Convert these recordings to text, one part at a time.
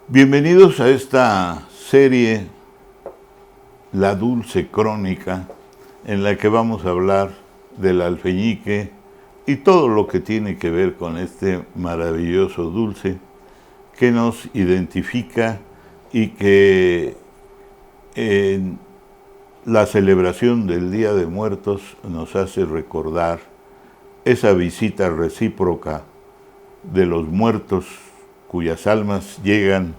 Bienvenidos a esta serie, La Dulce Crónica, en la que vamos a hablar del alfeñique y todo lo que tiene que ver con este maravilloso dulce que nos identifica y que en la celebración del Día de Muertos nos hace recordar esa visita recíproca de los muertos cuyas almas llegan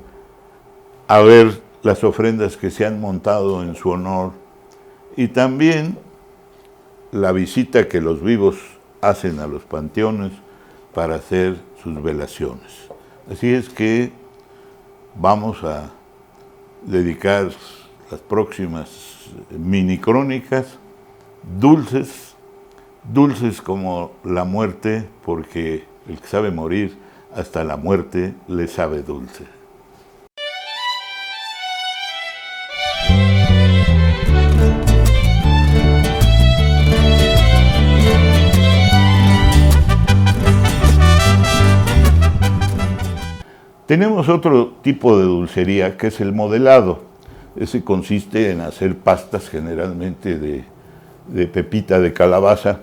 a ver las ofrendas que se han montado en su honor y también la visita que los vivos hacen a los panteones para hacer sus velaciones. Así es que vamos a dedicar las próximas mini crónicas dulces como la muerte, porque el que sabe morir hasta la muerte le sabe dulce. Tenemos otro tipo de dulcería que es el modelado. Ese consiste en hacer pastas generalmente de pepita de calabaza.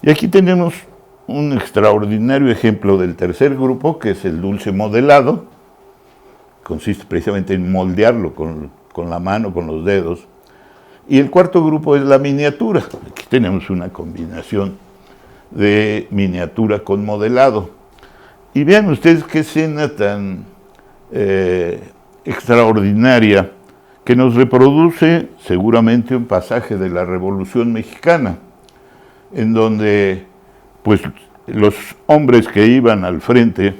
Y aquí tenemos un extraordinario ejemplo del tercer grupo, que es el dulce modelado. Consiste precisamente en moldearlo con la mano, con los dedos. Y el cuarto grupo es la miniatura. Aquí tenemos una combinación de miniatura con modelado. Y vean ustedes qué escena tan extraordinaria que nos reproduce seguramente un pasaje de la Revolución Mexicana, en donde pues los hombres que iban al frente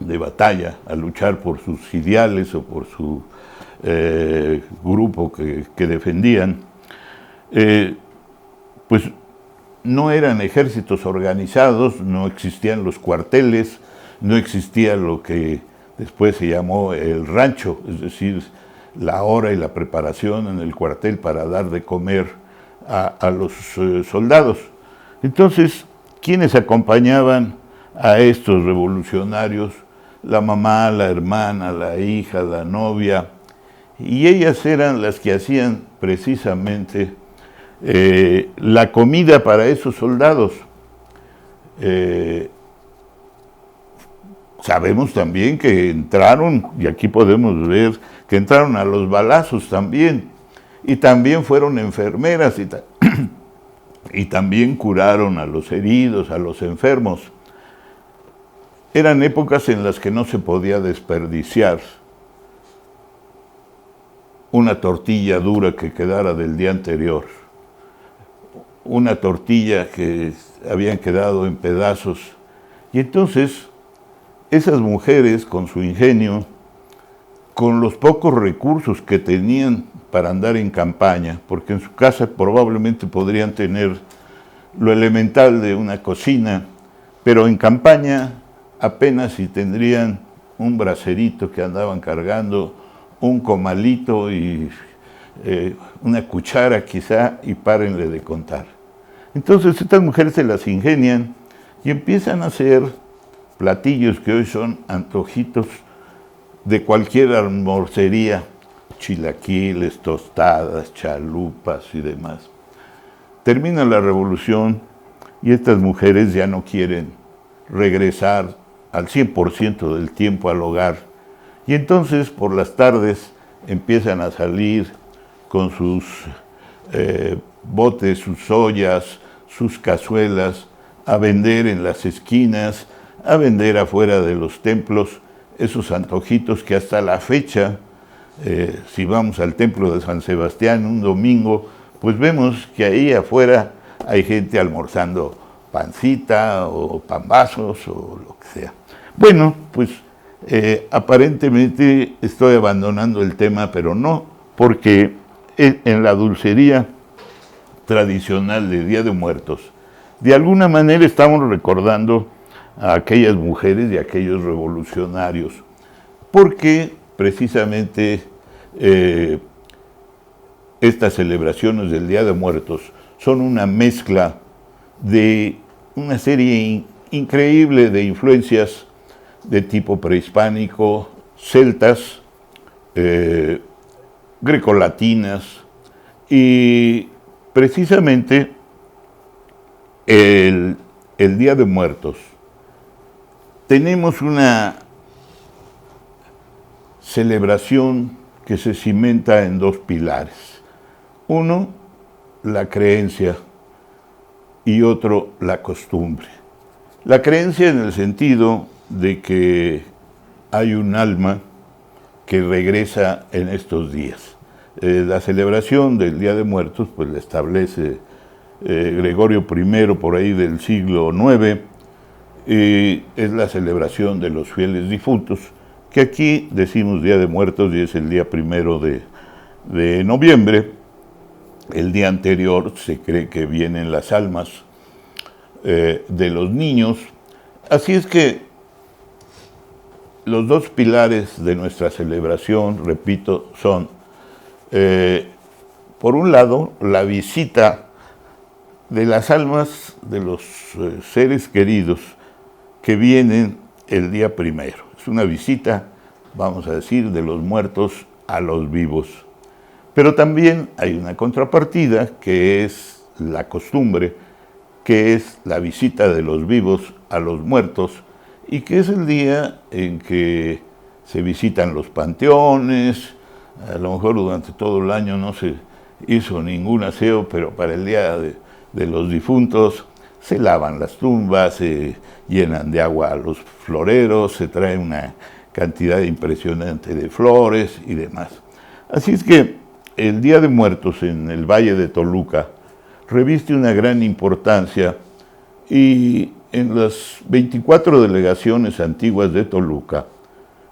de batalla a luchar por sus ideales o por su grupo que defendían, pues no eran ejércitos organizados, no existían los cuarteles, no existía lo que después se llamó el rancho, es decir, la hora y la preparación en el cuartel para dar de comer a los soldados. Entonces, ¿quiénes acompañaban a estos revolucionarios? La mamá, la hermana, la hija, la novia, y ellas eran las que hacían precisamente la comida para esos soldados. Sabemos también que entraron, y aquí podemos ver que entraron a los balazos también, y también fueron enfermeras, y también curaron a los heridos, a los enfermos. Eran épocas en las que no se podía desperdiciar una tortilla dura que quedara del día anterior, una tortilla que habían quedado en pedazos. Y entonces esas mujeres, con su ingenio, con los pocos recursos que tenían para andar en campaña, porque en su casa probablemente podrían tener lo elemental de una cocina, pero en campaña apenas si tendrían un bracerito que andaban cargando, un comalito y una cuchara quizá, y párenle de contar. Entonces estas mujeres se las ingenian y empiezan a hacer platillos que hoy son antojitos de cualquier almorcería, chilaquiles, tostadas, chalupas y demás. Termina la revolución y estas mujeres ya no quieren regresar al 100% del tiempo al hogar. Y entonces por las tardes empiezan a salir con sus botes, sus ollas, sus cazuelas, a vender en las esquinas, a vender afuera de los templos esos antojitos que hasta la fecha, si vamos al templo de San Sebastián un domingo, pues vemos que ahí afuera hay gente almorzando pancita o pambazos o lo que sea. Bueno, pues aparentemente estoy abandonando el tema, pero no, porque en la dulcería tradicional de Día de Muertos, de alguna manera estamos recordando a aquellas mujeres y a aquellos revolucionarios, porque precisamente estas celebraciones del Día de Muertos son una mezcla de una serie increíble de influencias de tipo prehispánico, celtas, grecolatinas, y precisamente el Día de Muertos tenemos una celebración que se cimenta en dos pilares. Uno, la creencia, y otro, la costumbre. La creencia en el sentido de que hay un alma que regresa en estos días. La celebración del Día de Muertos pues la establece Gregorio I por ahí del siglo IX, es la celebración de los fieles difuntos, que aquí decimos Día de Muertos y es el día 1 de noviembre. El día anterior se cree que vienen las almas de los niños. Así es que los dos pilares de nuestra celebración, repito, son, por un lado, la visita de las almas de los seres queridos que vienen el día 1. Es una visita, vamos a decir, de los muertos a los vivos. Pero también hay una contrapartida, que es la costumbre, que es la visita de los vivos a los muertos, y que es el día en que se visitan los panteones. A lo mejor durante todo el año no se hizo ningún aseo, pero para el día de los difuntos se lavan las tumbas, se llenan de agua los floreros, se trae una cantidad impresionante de flores y demás. Así es que el Día de Muertos en el Valle de Toluca reviste una gran importancia, y en las 24 delegaciones antiguas de Toluca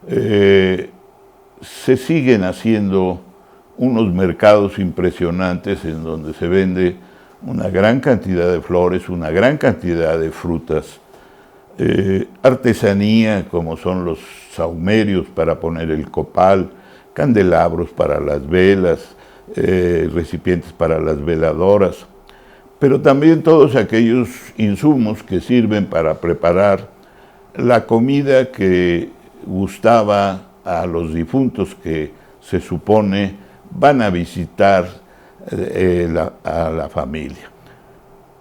se siguen haciendo unos mercados impresionantes en donde se vende una gran cantidad de flores, una gran cantidad de frutas, artesanía como son los sahumerios para poner el copal, candelabros para las velas, recipientes para las veladoras, pero también todos aquellos insumos que sirven para preparar la comida que gustaba a los difuntos que se supone van a visitar a la familia.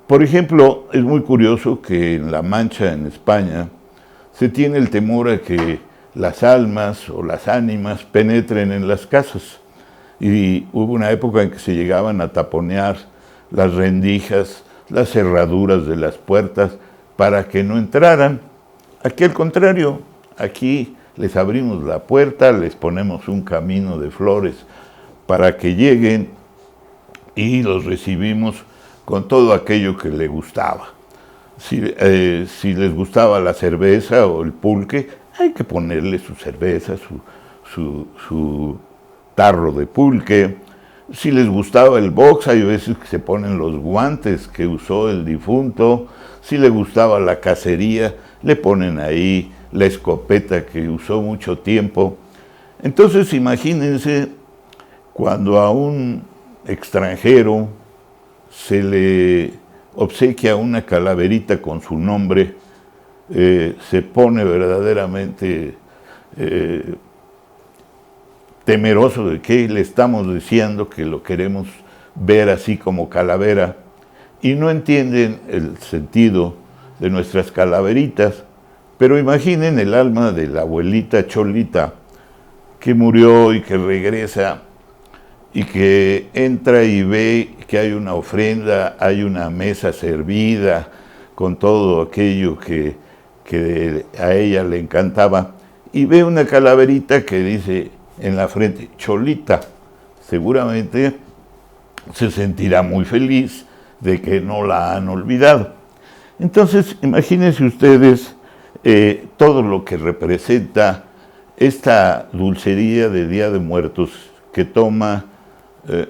Por ejemplo, es muy curioso que en La Mancha, en España, se tiene el temor a que las almas o las ánimas penetren en las casas. Y hubo una época en que se llegaban a taponear las rendijas, las cerraduras de las puertas para que no entraran. Aquí al contrario, aquí les abrimos la puerta, les ponemos un camino de flores para que lleguen y los recibimos con todo aquello que les gustaba. Si les gustaba la cerveza o el pulque, hay que ponerle su cerveza, su tarro de pulque. Si les gustaba el box, hay veces que se ponen los guantes que usó el difunto. Si les gustaba la cacería, le ponen ahí la escopeta que usó mucho tiempo. Entonces imagínense cuando a un extranjero se le obsequia una calaverita con su nombre, se pone verdaderamente temeroso de que le estamos diciendo que lo queremos ver así como calavera, y no entienden el sentido de nuestras calaveritas. Pero imaginen el alma de la abuelita Cholita, que murió y que regresa, y que entra y ve que hay una ofrenda, hay una mesa servida con todo aquello que a ella le encantaba, y ve una calaverita que dice en la frente, Cholita. Seguramente se sentirá muy feliz de que no la han olvidado. Entonces, imagínense ustedes todo lo que representa esta dulcería de Día de Muertos, que toma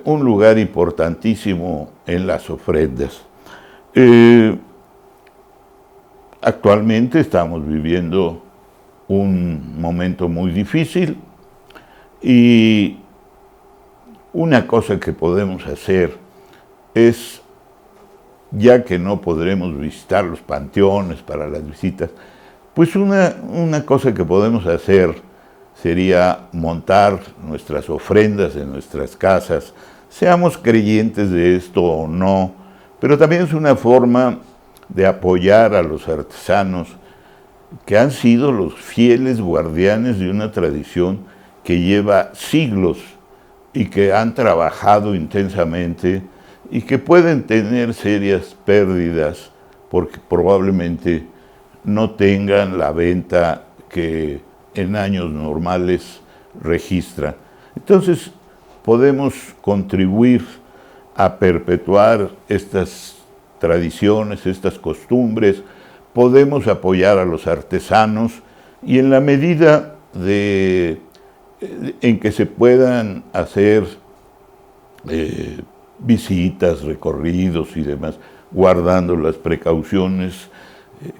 un lugar importantísimo en las ofrendas. Actualmente estamos viviendo un momento muy difícil, y una cosa que podemos hacer es, ya que no podremos visitar los panteones para las visitas, pues una cosa que podemos hacer sería montar nuestras ofrendas en nuestras casas, seamos creyentes de esto o no, pero también es una forma de apoyar a los artesanos que han sido los fieles guardianes de una tradición que lleva siglos y que han trabajado intensamente y que pueden tener serias pérdidas porque probablemente no tengan la venta que en años normales registra. Entonces, podemos contribuir a perpetuar estas tradiciones, estas costumbres, podemos apoyar a los artesanos y en la medida en que se puedan hacer visitas, recorridos y demás, guardando las precauciones,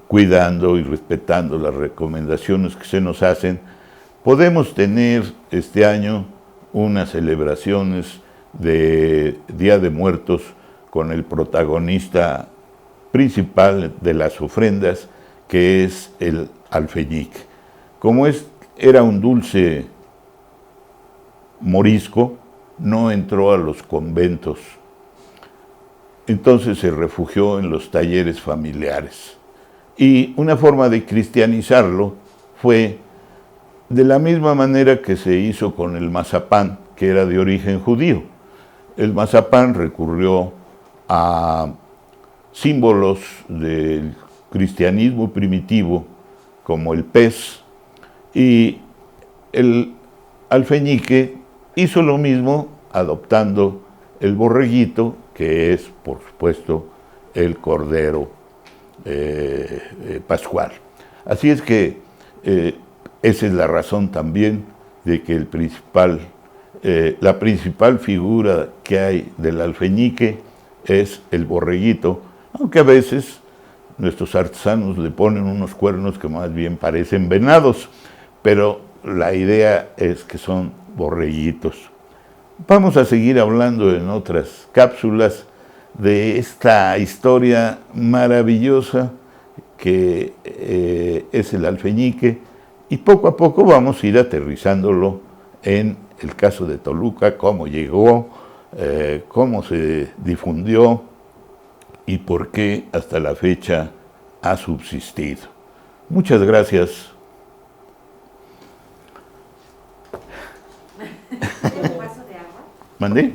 cuidando y respetando las recomendaciones que se nos hacen, podemos tener este año unas celebraciones de Día de Muertos con el protagonista principal de las ofrendas, que es el alfeñique. Como era un dulce morisco, no entró a los conventos, entonces se refugió en los talleres familiares. Y una forma de cristianizarlo fue de la misma manera que se hizo con el mazapán, que era de origen judío. El mazapán recurrió a símbolos del cristianismo primitivo, como el pez, y el alfeñique hizo lo mismo adoptando el borreguito, que es, por supuesto, el cordero pascual. Así es que esa es la razón también de que la principal figura que hay del alfeñique es el borreguito, aunque a veces nuestros artesanos le ponen unos cuernos que más bien parecen venados, pero la idea es que son borreguitos. Vamos a seguir hablando en otras cápsulas de esta historia maravillosa que es el alfeñique, y poco a poco vamos a ir aterrizándolo en el caso de Toluca, cómo llegó, cómo se difundió y por qué hasta la fecha ha subsistido. Muchas gracias. ¿Un vaso de agua? ¿Mandé?